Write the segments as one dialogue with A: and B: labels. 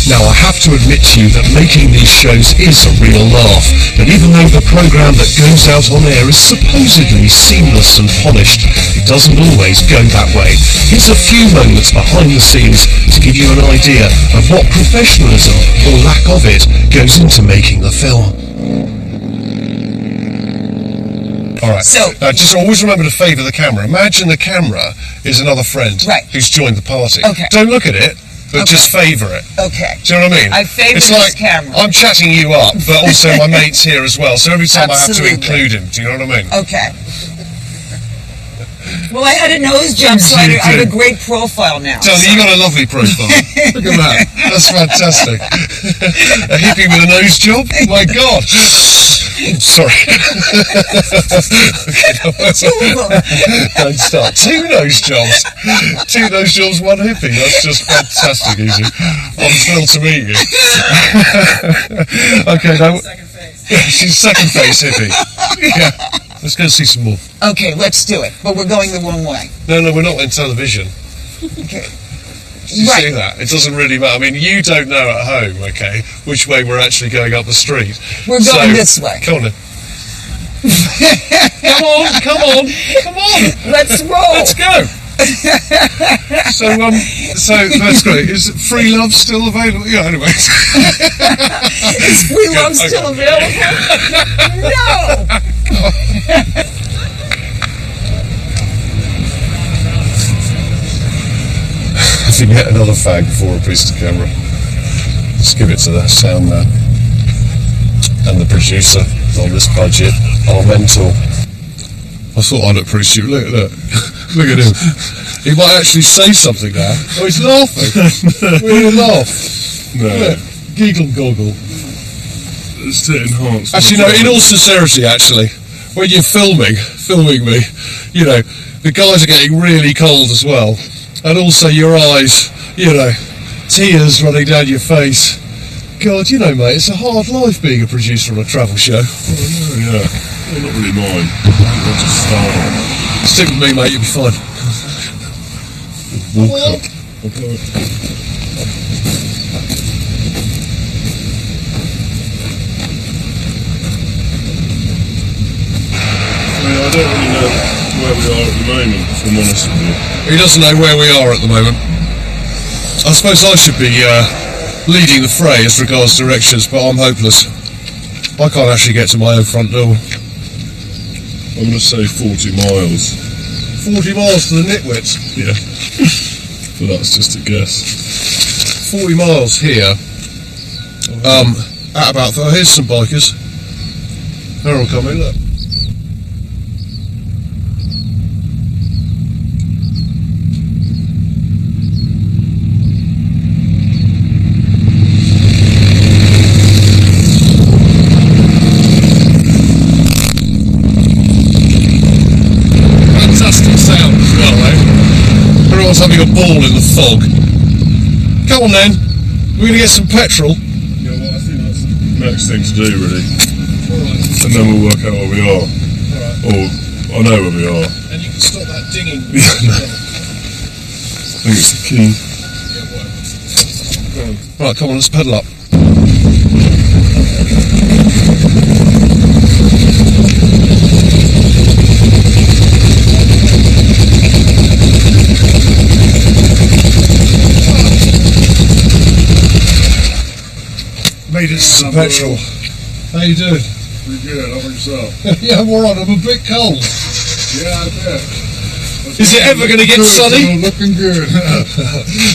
A: Now I have to admit to you that making these shows is a real laugh, and even though the programme that goes out on air is supposedly seamless and polished, it doesn't always go that way. Here's a few moments behind the scenes to give you an idea of what professionalism, or lack of it, goes into making the film. Alright, so just always remember to favour the camera. Imagine the camera is another friend who's joined the party.
B: Okay.
A: Don't look at it, but just favour it.
B: Okay.
A: Do you know what I mean?
B: I favour
A: this
B: camera.
A: I'm chatting you up, but also my mate's here as well, so every time I have to include him. Do you know what I mean?
B: Okay. Well, I had a nose job, so I have a great profile now.
A: Tony, you got a lovely profile. Look at that. That's fantastic. A hippie with a nose job? My God. Sorry. Don't start. Two nose jobs. Two nose jobs, one hippie. That's just fantastic, Easy. I'm thrilled to meet you. Okay, now. She's second face hippie. Yeah. Let's go see some more.
B: Okay, let's do it. But we're going the wrong way.
A: No, we're not in television.
B: Okay.
A: Did you see that? It doesn't really matter. I mean, you don't know at home, okay, which way we're actually going up the street.
B: We're going this way.
A: Come on then. Come on.
B: Let's roll.
A: Let's go. So that's great. Is free love still available? Yeah, anyway.
B: Is free love still available? No.
A: If you get another fag before a piece of camera, just give it to the sound man and the producer on this budget, our mentor. I thought I looked pretty stupid. Look. Look at him. He might actually say something now. Oh, he's laughing. Really laugh.
C: No.
A: Look, giggle goggle.
C: It's to enhance.
A: Actually, no, in all sincerity, actually, when you're filming me, you know, the guys are getting really cold as well. And also your eyes, you know, tears running down your face. God, you know, mate, it's a hard life being a producer on a travel show.
C: Oh, yeah. Well, not really mine. I'm just starting.
A: Stick with me, mate, you'll be fine.
C: Walk up. Okay. I mean, I don't really know where we are at the moment, if I'm honest with you.
A: He doesn't know where we are at the moment. I suppose I should be leading the fray as regards directions, but I'm hopeless. I can't actually get to my own front door.
C: I'm going to say 40 miles.
A: 40 miles to the nitwits?
C: Yeah. But that's just a guess.
A: 40 miles here. At about... Oh, here's some bikers. They're all coming, look. Having a ball in the fog. Come on then, we're going to get some petrol.
C: Yeah, well, I think that's the next thing to do, really. Right. And then we'll work out where we are. Right. Or, I know where we are.
A: And you can stop that dinging.
C: Yeah, no. I think it's the key.
A: Yeah, right, come on, let's pedal up. Made it some petrol. How you doing?
C: Pretty good, how about yourself?
A: Yeah, I'm alright, I'm a bit cold.
C: Yeah, I bet.
A: Is it ever going to get sunny?
C: Looking good.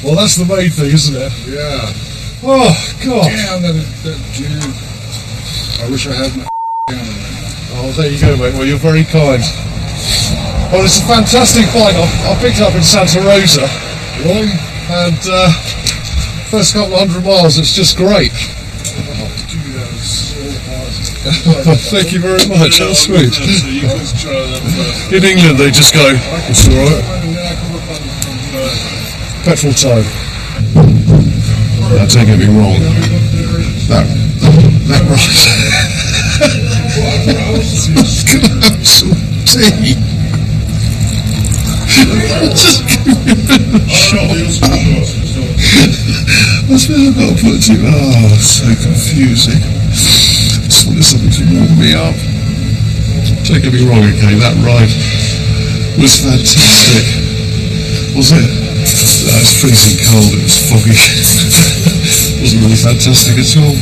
A: Well, that's the main thing, isn't it?
C: Yeah.
A: Oh, God.
C: Damn, that dude. I wish I had my down right now.
A: Oh, there you go, mate. Well, you're very kind. Well, it's a fantastic bike. I picked it up in Santa Rosa.
C: Really?
A: And first couple of 100 miles, it's just great. Thank you very much, that's sweet. In England they just go, it's alright. Petrol time. Now don't get me wrong. That right. Can I have some tea? Just give me I suppose I've got to put it. Oh, so confusing. Just wanted something to warm me up. Don't get me wrong, okay, that ride was fantastic. Was it? No, it was freezing cold, it was foggy. It wasn't really fantastic at all.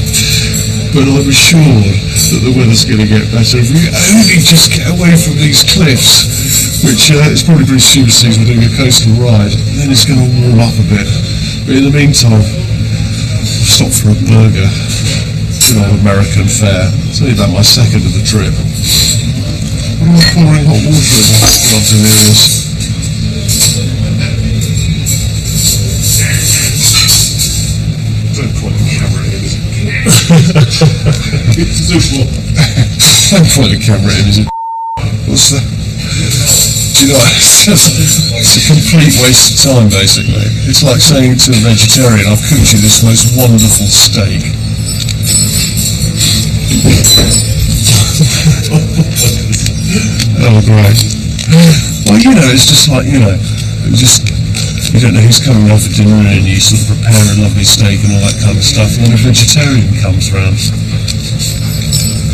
A: But I'm assured that the weather's going to get better if we only just get away from these cliffs, which is probably pretty stupid to see if we're doing a coastal ride. Then it's going to warm up a bit. But in the meantime, stop for a burger. Good old American fare. It's only about my second of the trip. What am I pouring hot water in my blood in the ears? Don't point the camera in, is it? Don't point the camera in, is it? What's that? Do you know, it's a complete waste of time, basically. It's like saying to a vegetarian, I've cooked you this most wonderful steak. Oh, great. Well, you know, it's just like, you know, you don't know who's coming over for dinner and you sort of prepare a lovely steak and all that kind of stuff, and then a vegetarian comes round.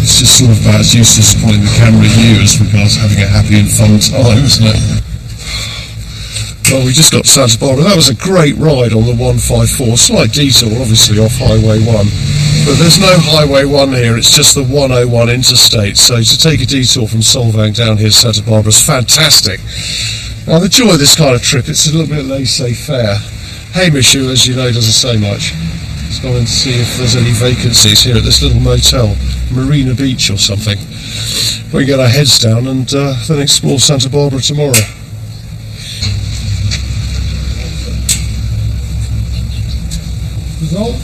A: It's just sort of about as useless as pointing the camera at you as regards having a happy and fun time, isn't it? Well, we just got to Santa Barbara. That was a great ride on the 154. Slight detour, obviously, off Highway 1. But there's no Highway 1 here, it's just the 101 interstate. So to take a detour from Solvang down here to Santa Barbara is fantastic. Now, the joy of this kind of trip, it's a little bit laissez-faire. Hamish, who, as you know, doesn't say much, has gone in to see if there's any vacancies here at this little motel, Marina Beach or something. We can get our heads down and then explore Santa Barbara tomorrow. Result?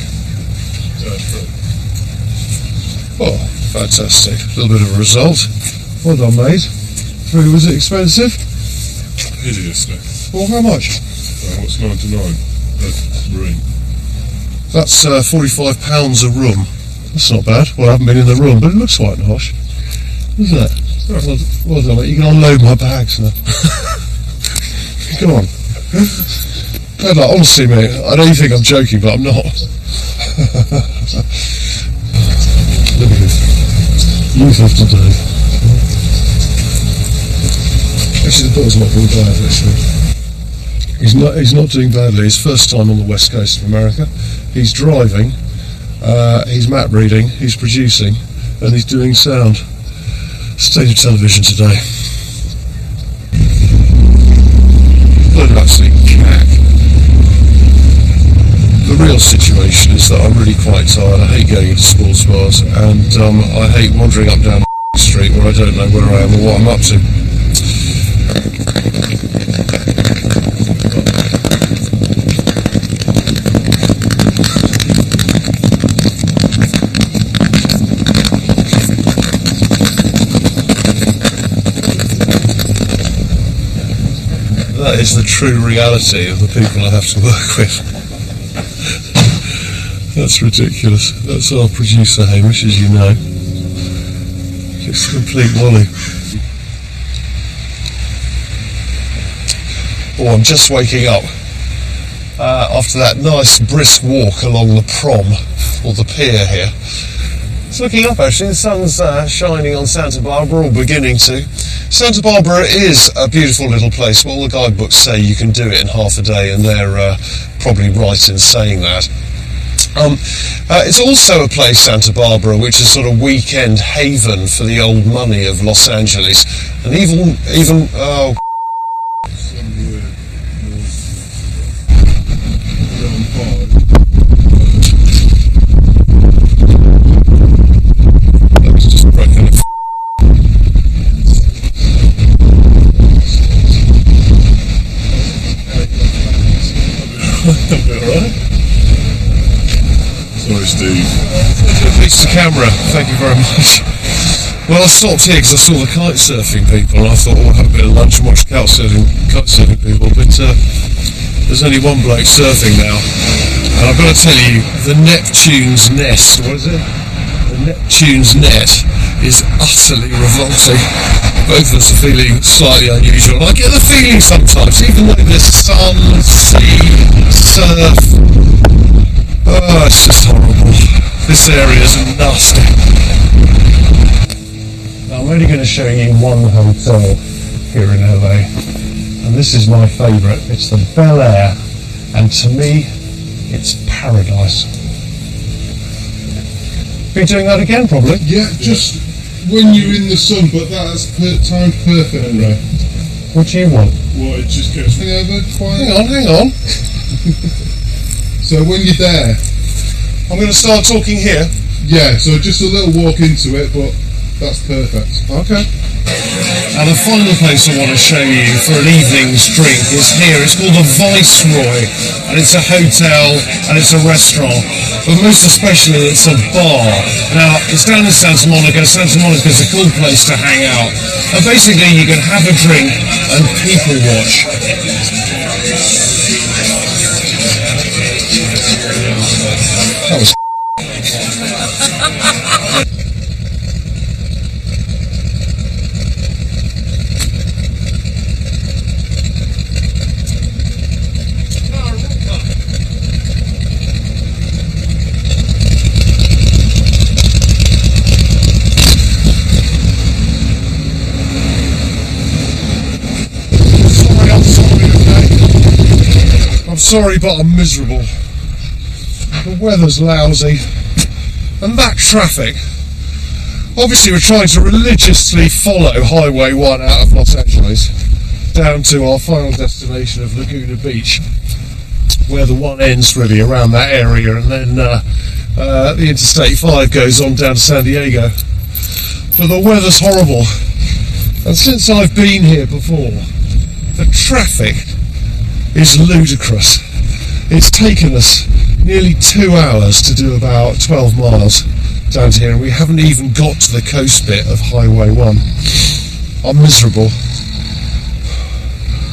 A: Oh, fantastic. A little bit of a result. Well done, mate. Was it expensive?
C: Hideously.
A: Well, how much?
C: What's 99? That's room.
A: That's £45 a room. That's not bad. Well, I haven't been in the room, but it looks quite nice, isn't it? Well done, mate. You can unload my bags now. Come on. Bad luck, honestly, mate. I know you think I'm joking, but I'm not. Look at this. Youth of today. Actually, the book's not doing bad, actually. He's not doing badly. His first time on the west coast of America. He's driving, he's map reading, he's producing, and he's doing sound. State of television today. Load of absolute cack. The real situation is that I'm really quite tired. I hate going into sports bars, and I hate wandering up down the street where I don't know where I am or what I'm up to. That is the true reality of the people I have to work with. That's ridiculous. That's our producer, Hamish, as you know. It's a complete wally. Oh, I'm just waking up after that nice brisk walk along the prom, or the pier here. It's looking up, actually. The sun's shining on Santa Barbara, or beginning to. Santa Barbara is a beautiful little place. Well, the guidebooks say you can do it in half a day, and they're probably right in saying that. It's also a place, Santa Barbara, which is sort of weekend haven for the old money of Los Angeles, and even oh. That was just broken. Alright.
C: Sorry, Steve.
A: It's the camera, thank you very much. Well, I stopped here because I saw the kite surfing people, and I thought, we'll have a bit of lunch and watch kite surfing people, but there's only one bloke surfing now. And I've got to tell you, the Neptune's Nest, what is it? The Neptune's Net is utterly revolting. Both of us are feeling slightly unusual. I get the feeling sometimes, even though there's sun, sea, surf, it's just horrible. This area is nasty. Now, I'm only going to show you one hotel here in LA, and this is my favourite. It's the Bel Air, and to me, it's paradise. Be doing that again, probably?
C: Yeah, just when you're in the sun, but that's timed perfectly.
A: What do you want?
C: Well, it just goes over quiet.
A: Hang on.
C: So when you're there,
A: I'm going to start talking here.
C: yeah, so just a little walk into it, but that's perfect.
A: Okay. And the final place I want to show you for an evening's drink is here. It's called the Viceroy, and it's a hotel and it's a restaurant, but most especially it's a bar. Now, it's down in Santa Monica. Santa Monica is a cool place to hang out, and basically you can have a drink and people watch. That was I'm sorry, but I'm miserable. The weather's lousy. And that traffic. Obviously we're trying to religiously follow Highway 1 out of Los Angeles down to our final destination of Laguna Beach, where the one ends really around that area, and then the Interstate 5 goes on down to San Diego. But the weather's horrible. And since I've been here before, the traffic is ludicrous. It's taken us nearly 2 hours to do about 12 miles down to here, and we haven't even got to the coast bit of Highway 1. I'm miserable.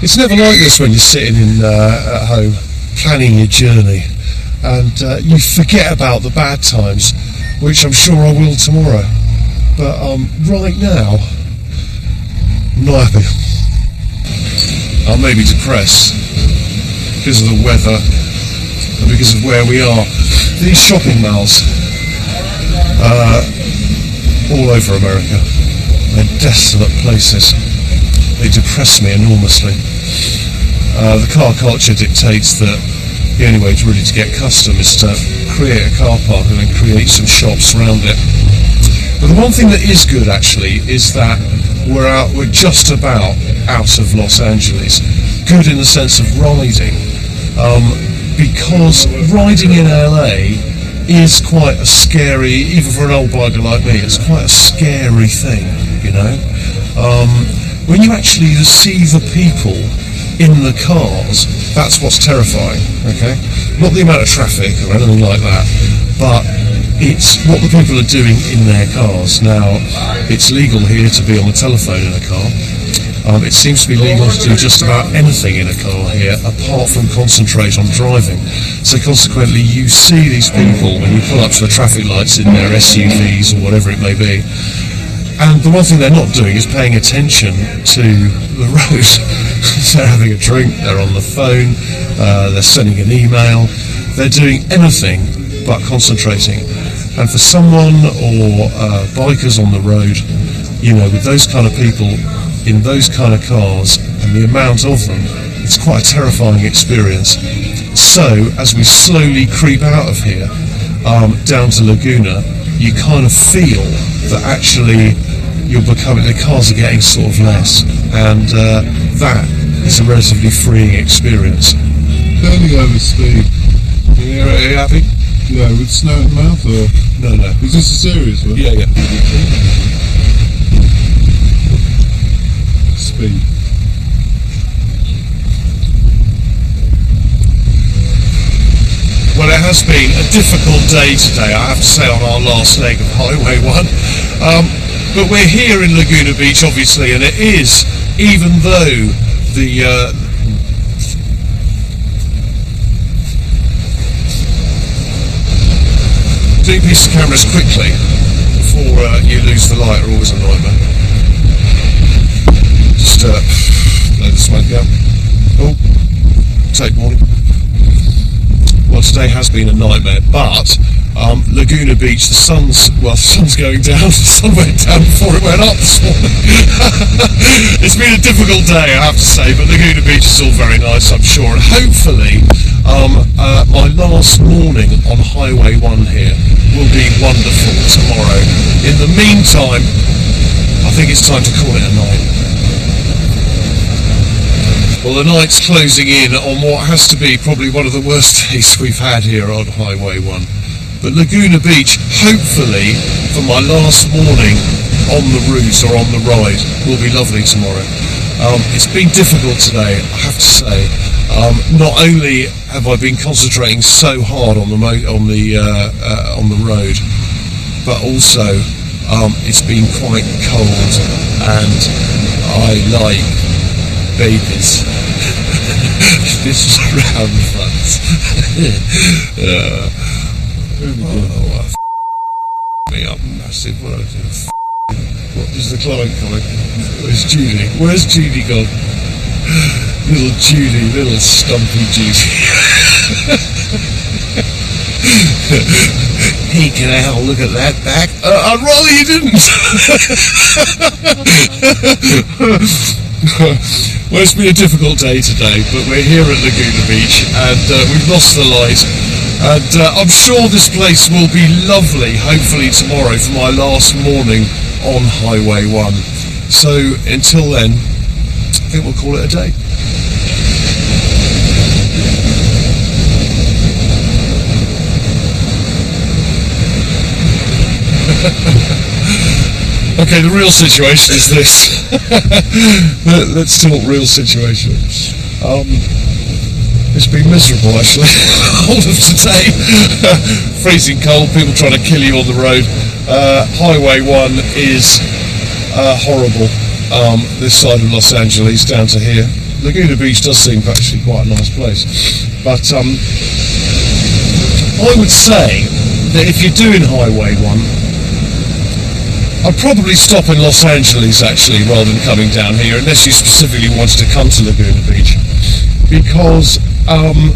A: It's never like this when you're sitting at home planning your journey, and you forget about the bad times, which I'm sure I will tomorrow. But right now, I'm not happy. I may be depressed because of the weather and because of where we are. These shopping malls all over America, they're desolate places. They depress me enormously. The car culture dictates that the only way to get custom is to create a car park and then create some shops around it. But the one thing that is good actually is that we're just about out of Los Angeles. Good in the sense of riding, because riding in LA is quite a scary, even for an old biker like me, it's quite a scary thing, you know. When you actually see the people in the cars, that's what's terrifying, okay? Not the amount of traffic or anything like that, but it's what the people are doing in their cars. Now, it's legal here to be on the telephone in a car. It seems to be legal to do just about anything in a car here, apart from concentrate on driving. So consequently, you see these people when you pull up to the traffic lights in their SUVs or whatever it may be. And the one thing they're not doing is paying attention to the road. They're having a drink, they're on the phone, they're sending an email, they're doing anything but concentrating. And for someone or bikers on the road, you know, with those kind of people in those kind of cars and the amount of them, it's quite a terrifying experience. So as we slowly creep out of here down to Laguna, you kind of feel that actually the cars are getting sort of less, and that is a relatively freeing experience.
C: Turning over speed.
A: Are you happy?
C: Yeah, with snow in the mouth, or?
A: No.
C: Is this a serious one?
A: Yeah.
C: Speed.
A: Well, it has been a difficult day today, I have to say, on our last leg of Highway 1. But we're here in Laguna Beach, obviously, and it is, even though the doing piece of cameras quickly before you lose the light are always a nightmare. Just blow the smoke out. Oh, take warning. Well, today has been a nightmare, but Laguna Beach, the sun's going down. The sun went down before it went up this morning. It's been a difficult day, I have to say, but Laguna Beach is all very nice, I'm sure. And hopefully, my last morning on Highway 1 here will be wonderful tomorrow. In the meantime, I think it's time to call it a night. Well, the night's closing in on what has to be probably one of the worst days we've had here on Highway 1. But Laguna Beach, hopefully, for my last morning on the route or on the ride, will be lovely tomorrow. It's been difficult today, I have to say. Not only have I been concentrating so hard on the road, but also it's been quite cold, and I like babies. This is round front. Me up massive. What I do? What is the client coming? Where's Judy? Where's Judy gone? Little Judy, little stumpy Judy. Hey, can I have a look at that back? I'd rather you didn't. Well, it's been a difficult day today, but we're here at Laguna Beach, and we've lost the light, and I'm sure this place will be lovely, hopefully tomorrow, for my last morning on Highway 1. So until then, I think we'll call it a day. Okay, the real situation is this. Let's talk real situation. It's been miserable, actually, all of today. Freezing cold, people trying to kill you on the road. Highway 1 is horrible. This side of Los Angeles down to here. Laguna Beach does seem actually quite a nice place. But I would say that if you're doing Highway 1, I'd probably stop in Los Angeles, actually, rather than coming down here, unless you specifically wanted to come to Laguna Beach, because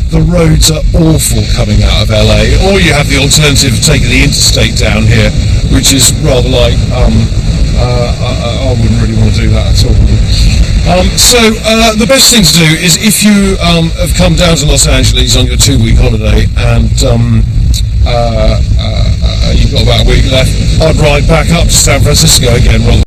A: the roads are awful coming out of LA, or you have the alternative of taking the interstate down here, which is rather like, I wouldn't really want to do that at all. So the best thing to do is, if you have come down to Los Angeles on your 2-week holiday, and you've got about a week left, I'd ride back up to San Francisco again rather